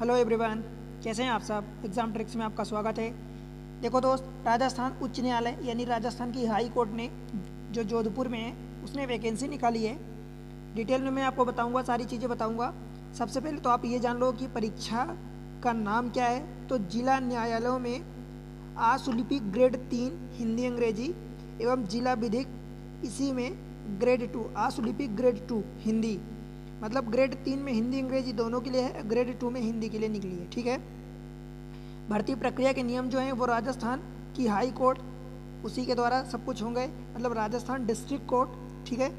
Hello everyone, कैसे हैं आप सब। एग्ज़ाम ट्रिक्स में आपका स्वागत है। देखो दोस्त, राजस्थान उच्च न्यायालय यानी राजस्थान की हाई कोर्ट ने जो जोधपुर में है उसने वैकेंसी निकाली है। डिटेल में मैं आपको बताऊंगा, सारी चीज़ें बताऊंगा। सबसे पहले तो आप ये जान लो कि परीक्षा का नाम क्या है। तो जिला न्यायालयों में आशुलिपिक ग्रेड 3 हिंदी अंग्रेजी एवं जिला विधिक इसी में ग्रेड 2 आशुलिपिक ग्रेड 2 हिंदी, मतलब ग्रेड 3 में हिंदी अंग्रेजी दोनों के लिए है, ग्रेड 2 में हिंदी के लिए निकली है। ठीक है। भर्ती प्रक्रिया के नियम जो हैं वो राजस्थान की हाई कोर्ट उसी के द्वारा सब कुछ होंगे, मतलब राजस्थान डिस्ट्रिक्ट कोर्ट, ठीक है,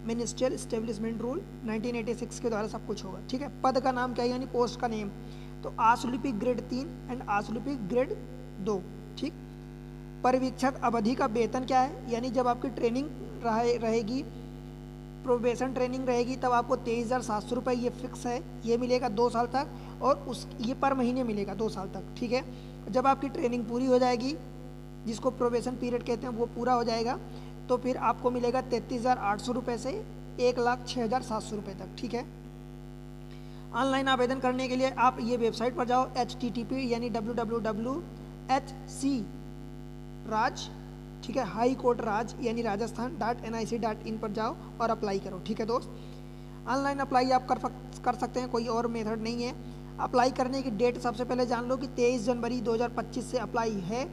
मिनिस्ट्रियल इस्टेब्लिशमेंट रूल 1986 के द्वारा सब कुछ होगा। ठीक है। पद का नाम क्या है यानी पोस्ट का नेम, तो आशुलिपिक ग्रेड 3 एंड आशुलिपिक ग्रेड 2। ठीक। परिवीक्षक अवधि का वेतन क्या है, यानी जब आपकी ट्रेनिंग रहेगी, प्रोबेशन ट्रेनिंग रहेगी, तब आपको 23,700 रुपये ये फिक्स है, ये मिलेगा 2 साल तक, और उस ये पर महीने मिलेगा 2 साल तक। ठीक है। जब आपकी ट्रेनिंग पूरी हो जाएगी, जिसको प्रोबेशन पीरियड कहते हैं, वो पूरा हो जाएगा, तो फिर आपको मिलेगा 33,800 रुपये से 1,06,700 रुपये तक। ठीक है। ऑनलाइन आवेदन करने के लिए आप ये वेबसाइट पर जाओ, http यानी www.hc राज, ठीक है, हाई कोर्ट राज यानी राजस्थान.nic.in पर जाओ और अप्लाई करो। ठीक है दोस्त, ऑनलाइन अप्लाई आप कर सकते हैं, कोई और मेथड नहीं है। अप्लाई करने की डेट सबसे पहले जान लो कि 23 जनवरी 2025 से अप्लाई है,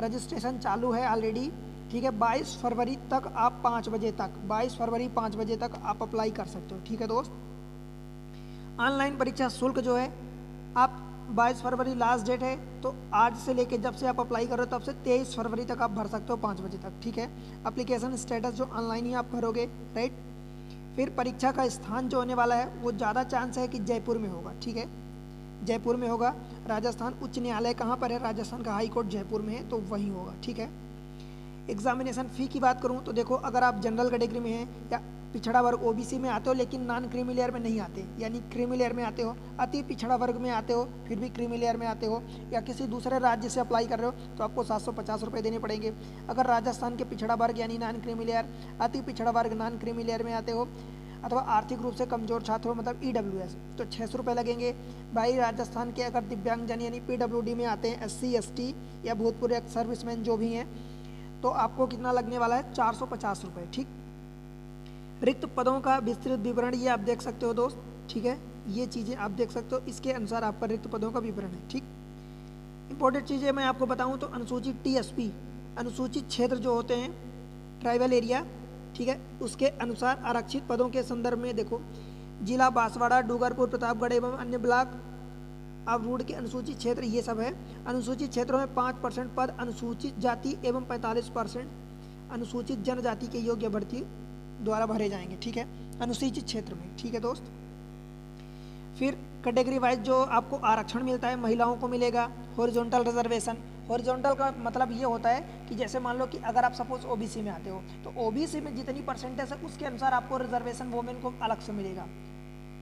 रजिस्ट्रेशन चालू है ऑलरेडी। ठीक है। 22 फरवरी तक आप 5 बजे तक 22 फरवरी 5 बजे तक आप अप्लाई कर सकते हो। ठीक है दोस्त। ऑनलाइन परीक्षा शुल्क जो है, आप 22 फरवरी लास्ट डेट है, तो आज से लेके जब से आप अप्लाई करो तब से 23 फरवरी तक आप भर सकते हो 5 बजे तक। ठीक है। एप्लीकेशन स्टेटस जो ऑनलाइन ही आप भरोगे, राइट। फिर परीक्षा का स्थान जो होने वाला है वो ज़्यादा चांस है कि जयपुर में होगा। ठीक है, जयपुर में होगा। राजस्थान उच्च न्यायालय कहाँ पर है, राजस्थान का हाई कोर्ट जयपुर में है, तो वहीं होगा। ठीक है। एग्जामिनेशन फ़ी की बात करूँ तो देखो, अगर आप जनरल कैटेगरी में हैं या पिछड़ा वर्ग ओबीसी में आते हो लेकिन नॉन क्रीमी लेयर में नहीं आते, यानी क्रीमी लेयर में आते हो, अति पिछड़ा वर्ग में आते हो फिर भी क्रीमी लेयर में आते हो, या किसी दूसरे राज्य से अप्लाई कर रहे हो, तो आपको 750 रुपये देने पड़ेंगे। अगर राजस्थान के पिछड़ा वर्ग यानी नॉन क्रीमी लेयर, अति पिछड़ा वर्ग नॉन क्रीमी लेयर में आते हो, अथवा आर्थिक रूप से कमजोर छात्र हो, मतलब EWS, तो 600 रुपये लगेंगे। भाई राजस्थान के अगर दिव्यांगजन यानी PWD में आते हैं, SC ST या भूतपूर्व सर्विसमैन जो भी हैं, तो आपको कितना लगने वाला है, 450 रुपये। ठीक। रिक्त पदों का विस्तृत विवरण ये आप देख सकते हो दोस्त। ठीक है, ये चीज़ें आप देख सकते हो, इसके अनुसार आपका रिक्त पदों का विवरण है। ठीक। इंपॉर्टेंट चीज़ें मैं आपको बताऊं तो अनुसूचित TSP, अनुसूचित क्षेत्र जो होते हैं, ट्राइबल एरिया, ठीक है, उसके अनुसार आरक्षित पदों के संदर्भ में देखो, जिला बांसवाड़ा, डूंगरपुर, प्रतापगढ़ एवं अन्य ब्लॉक आवरूढ़ के अनुसूचित क्षेत्र ये सब है। अनुसूचित क्षेत्रों में 5% पद अनुसूचित जाति एवं 45% अनुसूचित जनजाति के योग्य अभ्यर्थी द्वारा भरे जाएंगे। ठीक है, अनुसूचित क्षेत्र में। ठीक है दोस्त। फिर कैटेगरी वाइज जो आपको आरक्षण मिलता है, महिलाओं को मिलेगा हॉरिजॉन्टल रिजर्वेशन। हॉरिजॉन्टल का मतलब ये होता है कि जैसे मान लो कि अगर आप सपोज ओबीसी में आते हो, तो ओबीसी में जितनी परसेंटेज है उसके अनुसार आपको रिजर्वेशन वोमेन को अलग से मिलेगा,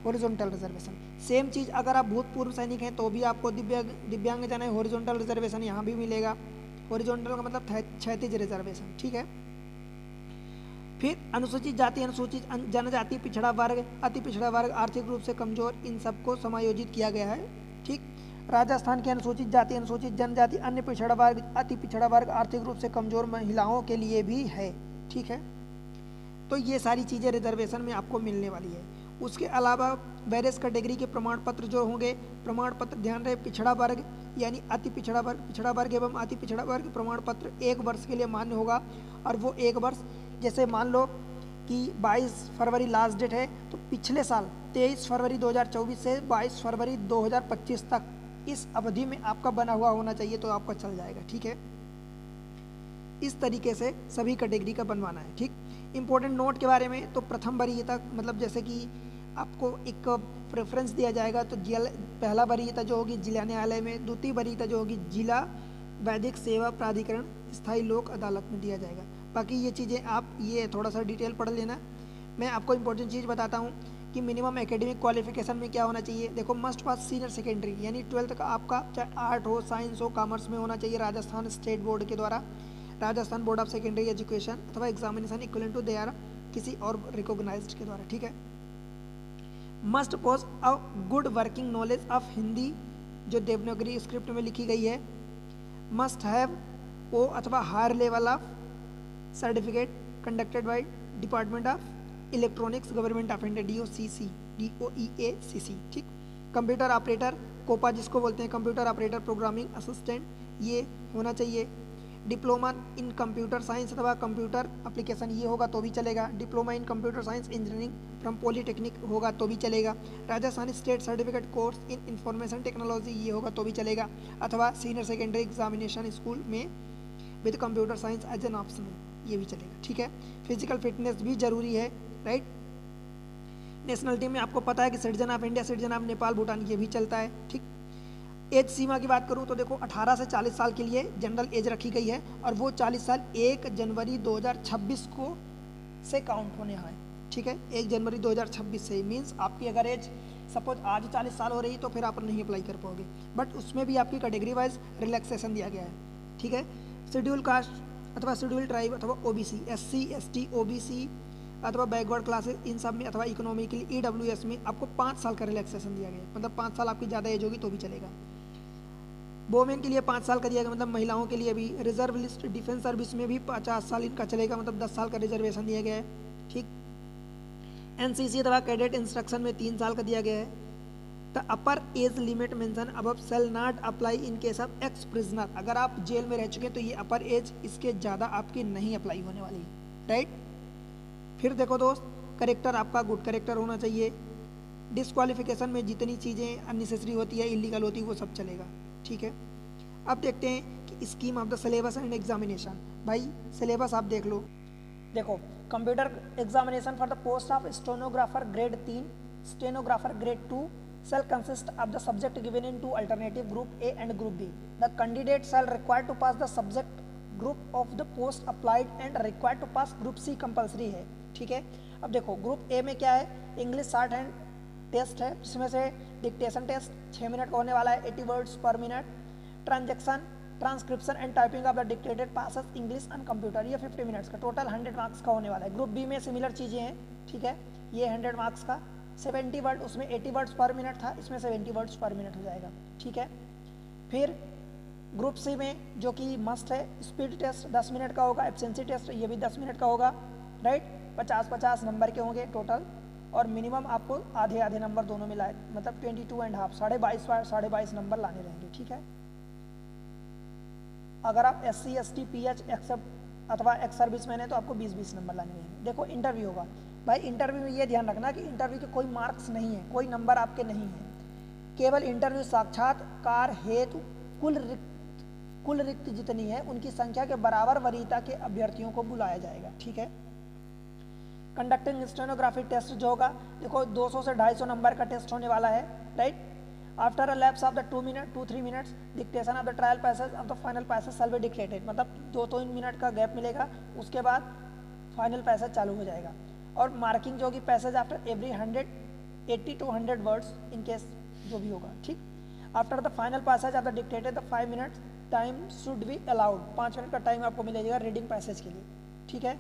हॉरिजॉन्टल रिजर्वेशन। सेम चीज़ अगर आप भूतपूर्व सैनिक हैं तो भी आपको दिव्यांगजन है, हॉरिजॉन्टल रिजर्वेशन यहाँ भी मिलेगा। हॉरिजॉन्टल का मतलब क्षैतिज रिजर्वेशन। ठीक है। फिर अनुसूचित जाति, अनुसूचित जनजाति, पिछड़ा वर्ग, अति पिछड़ा वर्ग, आर्थिक रूप से कमजोर, इन सबको समायोजित किया गया है। ठीक। राजस्थान के अनुसूचित जाति, अनुसूचित जनजाति, अन्य पिछड़ा वर्ग, अति पिछड़ा वर्ग, आर्थिक रूप से कमजोर महिलाओं के लिए भी है। ठीक है। तो ये सारी चीज़ें रिजर्वेशन में आपको मिलने वाली है। उसके अलावा वेरियस कैटेगरी के प्रमाण पत्र जो होंगे, प्रमाण पत्र ध्यान रहे, पिछड़ा वर्ग यानी अति पिछड़ा वर्ग, पिछड़ा वर्ग एवं अति पिछड़ा वर्ग प्रमाण पत्र 1 वर्ष के लिए मान्य होगा। और वो 1 वर्ष, जैसे मान लो कि 22 फरवरी लास्ट डेट है, तो पिछले साल 23 फरवरी 2024 से 22 फरवरी 2025 तक इस अवधि में आपका बना हुआ होना चाहिए, तो आपका चल जाएगा। ठीक है। इस तरीके से सभी कैटेगरी का बनवाना है। ठीक। इंपॉर्टेंट नोट के बारे में, तो प्रथम वरीयता, मतलब जैसे कि आपको एक प्रेफरेंस दिया जाएगा, तो पहला वरीयता जो होगी जिला न्यायालय में, द्वितीय वरीयता जो होगी जिला वैधिक सेवा प्राधिकरण स्थायी लोक अदालत में दिया जाएगा। बाकी ये चीज़ें आप ये थोड़ा सा डिटेल पढ़ लेना। मैं आपको इंपॉर्टेंट चीज़ बताता हूँ कि मिनिमम एकेडमिक क्वालिफिकेशन में क्या होना चाहिए। देखो, मस्ट पास सीनियर सेकेंडरी यानी 12th का आपका चाहे आर्ट हो, साइंस हो, कॉमर्स में होना चाहिए, राजस्थान स्टेट बोर्ड के द्वारा, Rajasthan board of secondary education अथवा एग्जामिनेशन इक्विवेलेंट टू देयर किसी और रिकॉग्नाइज्ड के द्वारा। ठीक है। Must pose a good working knowledge of Hindi जो देवनागरी स्क्रिप्ट में लिखी गई है, मस्ट हैव ओ अथवा higher level of certificate conducted by department of electronics government of India DOEACC, ठीक। कंप्यूटर ऑपरेटर कोपा जिसको बोलते हैं, कंप्यूटर ऑपरेटर प्रोग्रामिंग असिस्टेंट, ये होना चाहिए। डिप्लोमा इन कंप्यूटर साइंस अथवा कंप्यूटर एप्लीकेशन ये होगा तो भी चलेगा। Diploma in computer science engineering from polytechnic होगा तो भी चलेगा। Rajasthan state certificate course in information technology ये होगा तो भी चलेगा, अथवा सीनियर सेकेंडरी एग्जामिनेशन स्कूल में with computer science as an optional ये भी चलेगा, ठीक है। फिजिकल फिटनेस भी जरूरी है, राइट। नेशनलिटी में आपको पता है कि citizen of India, citizen of Nepal, Bhutan ये भी चलता है, ठीक। एज सीमा की बात करूं तो देखो 18 से 40 साल के लिए जनरल एज रखी गई है और वो 40 साल 1 जनवरी 2026 को से काउंट होने हैं, ठीक है। 1 जनवरी 2026 से मीन्स आपकी अगर एज सपोज आज 40 साल हो रही तो फिर आप नहीं अप्लाई कर पाओगे, बट उसमें भी आपकी कैटेगरी वाइज रिलैक्सेशन दिया गया है, ठीक है। शेड्यूल कास्ट अथवा शेड्यूल ट्राइब अथवा OBC, SC ST OBC अथवा बैकवर्ड क्लासेस इन सब में अथवा इकोनॉमिकली EWS में आपको 5 साल का रिलैक्सेशन दिया गया है, मतलब 5 साल आपकी ज़्यादा एज होगी तो भी चलेगा। वोमेन के लिए 5 साल का दिया गया, मतलब महिलाओं के लिए भी। रिजर्व लिस्ट डिफेंस सर्विस में भी 50 साल इनका चलेगा, मतलब 10 साल का रिजर्वेशन दिया गया है, ठीक। NCC अथवा कैडेट इंस्ट्रक्शन में 3 साल का दिया गया है। The upper age limit mention above shall not apply in case of ex prisoner, अगर आप जेल में रह चुके हैं तो ये अपर एज इसके ज़्यादा आपकी नहीं अप्लाई होने वाली है, राइट। फिर देखो दोस्त, करेक्टर आपका गुड करेक्टर होना चाहिए। डिस्क्वालिफिकेशन में जितनी चीज़ें अननेसेसरी होती है, इलीगल होती है, वो सब चलेगा, ठीक है। अब देखते हैं कि scheme of the syllabus and examination. भाई सिलेबस आप देख लो, देखो computer examination for the post of stenographer grade 3, stenographer grade 2 shall consist of the subject given in 2 alternative group A and group B. The candidate shall require to pass the subject group of the post applied and required to pass group C compulsory है, ठीक है। अब देखो group A में क्या है, English short hand test है जिसमें से डिक्टेशन टेस्ट 6 मिनट का होने वाला है, 80 वर्ड्स पर minute. Transcription and typing of the dictated passes English and computer, ये 50 मिनट्स का, टोटल 100 मार्क्स का होने वाला है। ग्रुप बी में सिमिलर चीज़ें हैं, ठीक है, ये 100 मार्क्स का, 70 वर्ड, उसमें 80 वर्ड्स पर मिनट था, इसमें 70 वर्ड्स पर मिनट हो जाएगा, ठीक है। फिर ग्रुप सी में जो कि मस्ट है, स्पीड टेस्ट 10 मिनट का होगा, एब्सेंसी टेस्ट ये भी 10 मिनट का होगा, राइट। 50-50 नंबर के होंगे टोटल, और मिनिमम आपको आधे आधे नंबर दोनों मिलाए, मतलब 22.5, 22.5 नंबर लाने रहेंगे, ठीक है। अगर आप SC ST PH एक्सेप्ट अथवा एक्स सर्विस मैन है तो आपको 20-20 नंबर लाने रहेंगे। देखो इंटरव्यू होगा, भाई इंटरव्यू में ये ध्यान रखना कि इंटरव्यू के कोई मार्क्स नहीं है, कोई नंबर आपके नहीं है, केवल इंटरव्यू साक्षात्कार हेतु कुल रिक्त जितनी है उनकी संख्या के बराबर वरीयता के अभ्यर्थियों को बुलाया जाएगा, ठीक है। कंडक्टिंग स्टेनोग्राफी टेस्ट जो होगा, देखो 200 से 250 नंबर का टेस्ट होने वाला है, right. After a lapse of the 2-3 minutes dictation of the trial passage of the final passage shall be dictated, मतलब 2-3 मिनट का गैप मिलेगा, उसके बाद फाइनल पैसेज चालू हो जाएगा। और मार्किंग जो होगी passage after every 180 to 100 words in case जो भी होगा, ठीक। After the final passage of the dictated the 5 minutes time should be allowed, 5 minute का टाइम आपको मिलेगा रीडिंग पैसेज के लिए, ठीक है।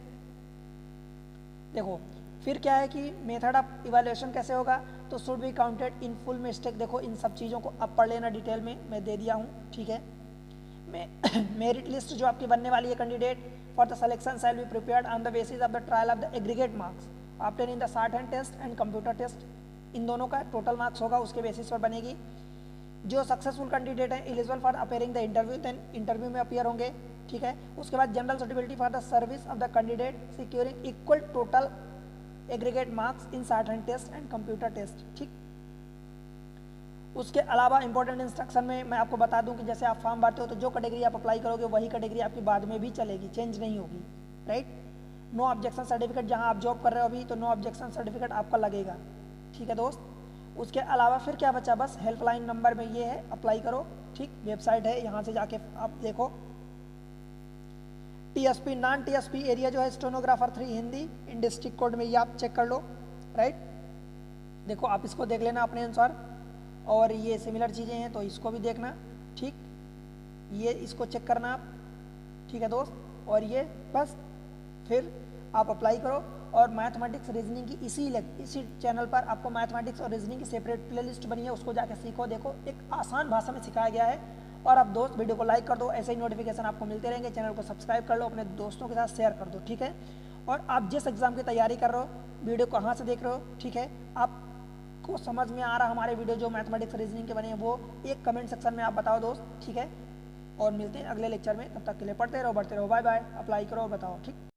देखो फिर क्या है कि मेथड ऑफ इवैल्यूएशन कैसे होगा, तो should be counted in full mistake. देखो इन सब चीज़ों को अब पढ़ लेना डिटेल में, मैं दे दिया हूँ, ठीक है। मेरिट लिस्ट जो आपकी बनने वाली है candidate for the selection shall be prepared on the basis of the trial of the aggregate marks obtain in the shorthand test and computer test, इन दोनों का टोटल मार्क्स होगा, उसके बेसिस पर बनेगी। जो सक्सेसफुल कैंडिडेट है eligible for appearing the interview, then interview में अपियर होंगे, ठीक है। उसके बाद general certificate for the service of the candidate securing equal total aggregate marks in shorthand test and computer test, ठीक। उसके अलावा इंपॉर्टेंट इंस्ट्रक्शन में मैं आपको बता दूं कि जैसे आप फॉर्म भरते हो तो जो कैटेगरी आप अप्लाई करोगे वही कैटेगरी आपकी बाद में भी चलेगी, चेंज नहीं होगी, राइट। नो ऑब्जेक्शन सर्टिफिकेट, जहां आप जॉब कर रहे हो अभी तो नो ऑब्जेक्शन सर्टिफिकेट आपका लगेगा, ठीक है दोस्त। उसके अलावा फिर क्या बचा, बस हेल्पलाइन नंबर में ये है, अप्लाई करो, ठीक। वेबसाइट है, यहाँ से जाके आप देखो। TSP नॉन TSP एरिया जो है स्टेनोग्राफर 3 हिंदी इन डिस्ट्रिक्ट कोड में, ये आप चेक कर लो, राइट। देखो आप इसको देख लेना अपने अनुसार, और ये सिमिलर चीज़ें हैं तो इसको भी देखना, ठीक। ये इसको चेक करना आप, ठीक है दोस्त। और ये बस फिर आप अप्लाई करो और मैथमेटिक्स रीजनिंग की इसी चैनल पर आपको मैथमेटिक्स और रीजनिंग की सेपरेट प्लेलिस्ट बनी है, उसको जाके सीखो, देखो एक आसान भाषा में सिखाया गया है। और आप दोस्त वीडियो को लाइक कर दो, ऐसे ही नोटिफिकेशन आपको मिलते रहेंगे। चैनल को सब्सक्राइब कर लो, अपने दोस्तों के साथ शेयर कर दो, ठीक है। और आप जिस एग्ज़ाम की तैयारी कर रहे हो, वीडियो कहाँ से देख रहे हो, ठीक है, आपको समझ में आ रहा हमारे वीडियो जो मैथमेटिक्स रीजनिंग के बने हैं वो एक कमेंट सेक्शन में आप बताओ दोस्त, ठीक है। और मिलते हैं अगले लेक्चर में, तब तक के लिए पढ़ते रहो, बढ़ते रहो, बाय बाय। अप्लाई करो और बताओ, ठीक।